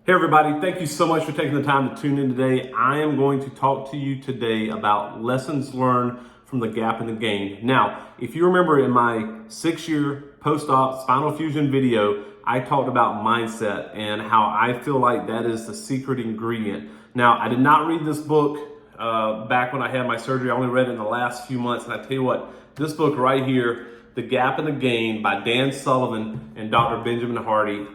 Hey everybody, thank you so much for taking the time to tune in today. I am going to talk to you today about lessons learned from the gap in the gain. Now, if you remember in my 6-year post-op spinal fusion video, I talked about mindset and how I feel like that is the secret ingredient. Now, I did not read this book back when I had my surgery. I only read it in the last few months. And I tell you what, this book right here, The Gap in the Gain by Dan Sullivan and Dr. Benjamin Hardy,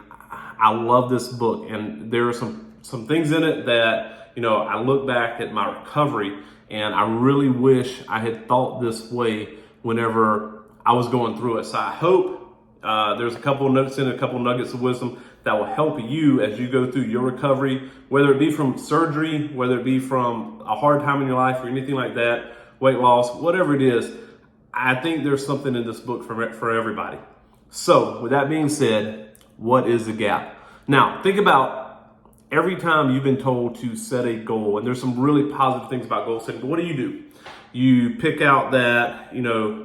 I love this book, and there are some things in it that, I look back at my recovery and I really wish I had thought this way whenever I was going through it. So I hope there's a couple of notes in a couple of nuggets of wisdom that will help you as you go through your recovery, whether it be from surgery, whether it be from a hard time in your life or anything like that, weight loss, whatever it is. I think there's something in this book for everybody. So with that being said, what is the gap? Now, think about every time you've been told to set a goal, and there's some really positive things about goal setting, but what do? You pick out that,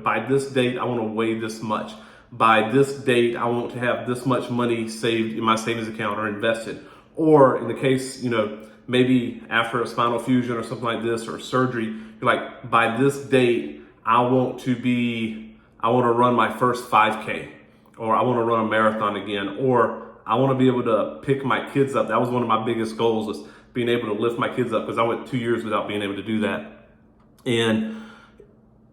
by this date, I want to weigh this much. By this date, I want to have this much money saved in my savings account or invested. Or in the case, maybe after a spinal fusion or something like this or surgery, you're like, by this date, I want to run my first 5K. Or I want to run a marathon again, or I want to be able to pick my kids up. That was one of my biggest goals, was being able to lift my kids up, because I went 2 years without being able to do that. And,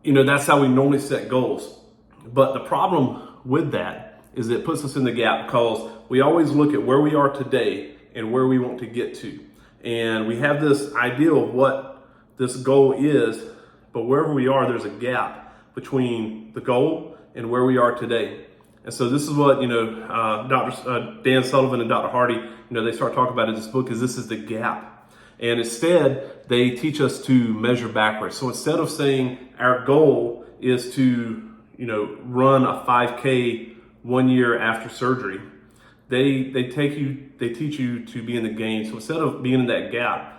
that's how we normally set goals. But the problem with that is it puts us in the gap, because we always look at where we are today and where we want to get to. And we have this idea of what this goal is, but wherever we are, there's a gap between the goal and where we are today. And so this is what, Dr. Dan Sullivan and Dr. Hardy, they start talking about in this book, is this is the gap. And instead, they teach us to measure backwards. So instead of saying our goal is to, run a 5K 1 year after surgery, they teach you to be in the gain. So instead of being in that gap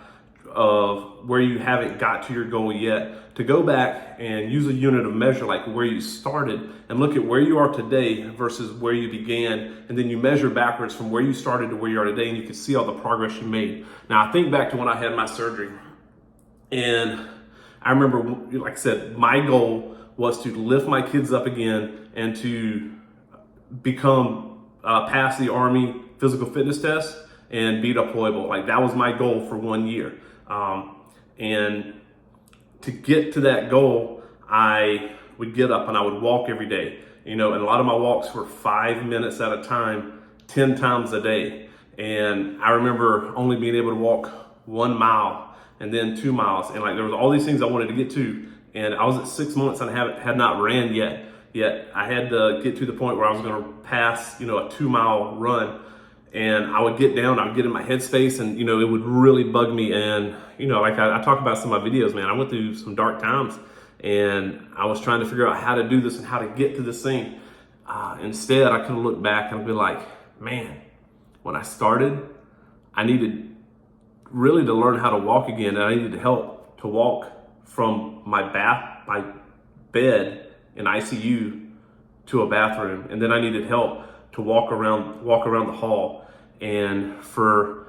of where you haven't got to your goal yet, to go back and use a unit of measure like where you started and look at where you are today versus where you began, and then you measure backwards from where you started to where you are today, and you can see all the progress you made. Now I think back to when I had my surgery, and I remember, like I said, my goal was to lift my kids up again and to become pass the Army physical fitness test and be deployable. Like that was my goal for 1 year. And to get to that goal, I would get up and I would walk every day, and a lot of my walks were 5 minutes at a time, 10 times a day. And I remember only being able to walk 1 mile and then 2 miles. And there was all these things I wanted to get to. And I was at 6 months and had not ran yet I had to get to the point where I was going to pass, a 2-mile run. And I would get down, I would get in my headspace, and, it would really bug me. And, I talk about some of my videos, man, I went through some dark times, and I was trying to figure out how to do this and how to get to this thing. Instead, I could have looked back and be like, man, when I started, I needed really to learn how to walk again. And I needed help to walk from my bed in ICU to a bathroom. And then I needed help to walk around the hall. And for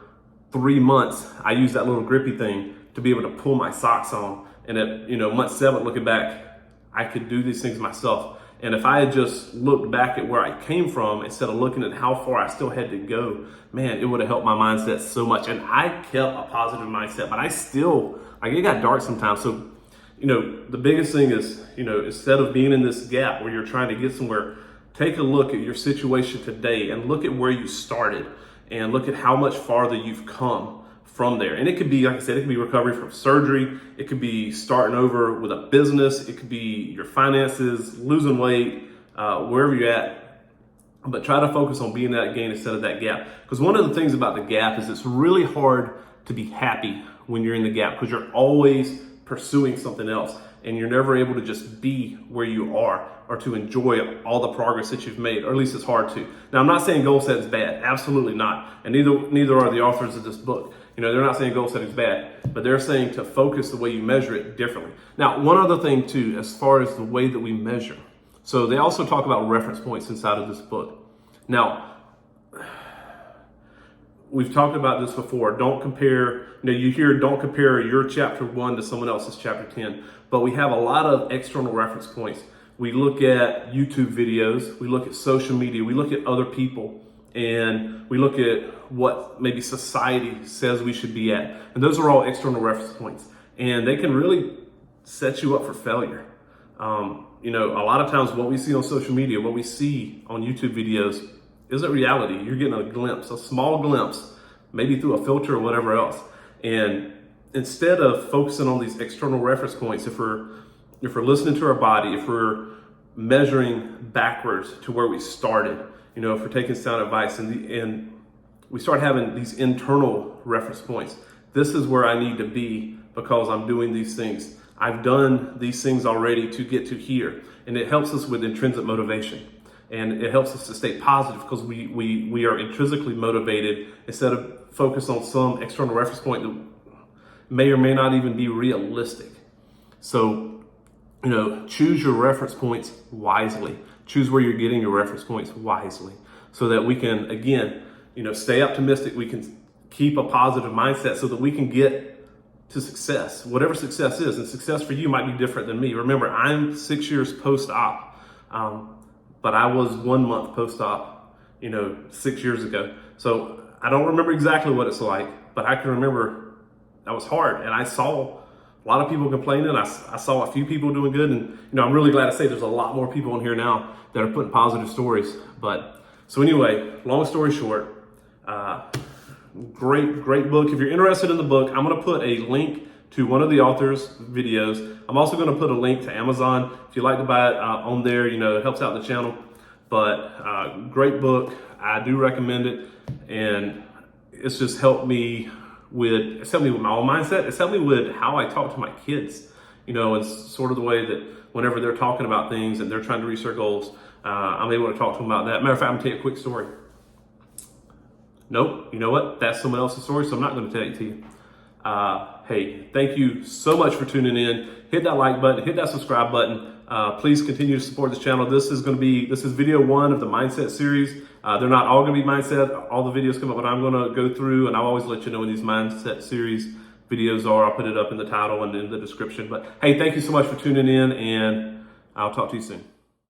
3 months, I used that little grippy thing to be able to pull my socks on. And at month 7, looking back, I could do these things myself. And if I had just looked back at where I came from instead of looking at how far I still had to go, man, it would have helped my mindset so much. And I kept a positive mindset, but I still, it got dark sometimes. So, the biggest thing is, instead of being in this gap where you're trying to get somewhere, take a look at your situation today and look at where you started and look at how much farther you've come from there. And it could be, like I said, it could be recovery from surgery. It could be starting over with a business. It could be your finances, losing weight, wherever you're at. But try to focus on being in that gain instead of that gap. Because one of the things about the gap is it's really hard to be happy when you're in the gap, because you're always pursuing something else. And you're never able to just be where you are or to enjoy all the progress that you've made, or at least it's hard to. Now, I'm not saying goal setting is bad, absolutely not. And neither are the authors of this book. They're not saying goal setting is bad, but they're saying to focus the way you measure it differently. Now, one other thing too, as far as the way that we measure. So they also talk about reference points inside of this book. Now, we've talked about this before. Don't compare, you hear don't compare your chapter 1 to someone else's chapter 10, but we have a lot of external reference points. We look at YouTube videos, we look at social media, we look at other people, and we look at what maybe society says we should be at. And those are all external reference points. And they can really set you up for failure. A lot of times what we see on social media, what we see on YouTube videos isn't reality. You're getting a glimpse, a small glimpse, maybe through a filter or whatever else. And instead of focusing on these external reference points, if we're listening to our body, if we're measuring backwards to where we started, if we're taking sound advice and we start having these internal reference points. This is where I need to be because I'm doing these things. I've done these things already to get to here. And it helps us with intrinsic motivation. And it helps us to stay positive because we are intrinsically motivated instead of focus on some external reference point that may or may not even be realistic. So, choose your reference points wisely. Choose where you're getting your reference points wisely so that we can, again, stay optimistic. We can keep a positive mindset so that we can get to success, whatever success is. And success for you might be different than me. Remember, I'm 6 years post-op, but I was 1 month post-op, 6 years ago. So I don't remember exactly what it's like, but I can remember that was hard. And I saw a lot of people complaining. I saw a few people doing good. And, I'm really glad to say there's a lot more people in here now that are putting positive stories. So anyway, long story short, great book. If you're interested in the book, I'm going to put a link to one of the author's videos. I'm also going to put a link to Amazon. If you'd like to buy it on there, it helps out the channel. But great book. I do recommend it. And it's just helped me with my own mindset. It's helped me with how I talk to my kids. It's sort of the way that whenever they're talking about things and they're trying to reach their goals, I'm able to talk to them about that. Matter of fact, I'm going to tell you a quick story. Nope, you know what? That's someone else's story, so I'm not going to tell it to you. Hey, thank you so much for tuning in. Hit that like button, hit that subscribe button. Please continue to support this channel. This is video 1 of the mindset series. They're not all going to be mindset. All the videos come up, but I'm going to go through and I'll always let you know when these mindset series videos are. I'll put it up in the title and in the description. But hey, thank you so much for tuning in, and I'll talk to you soon.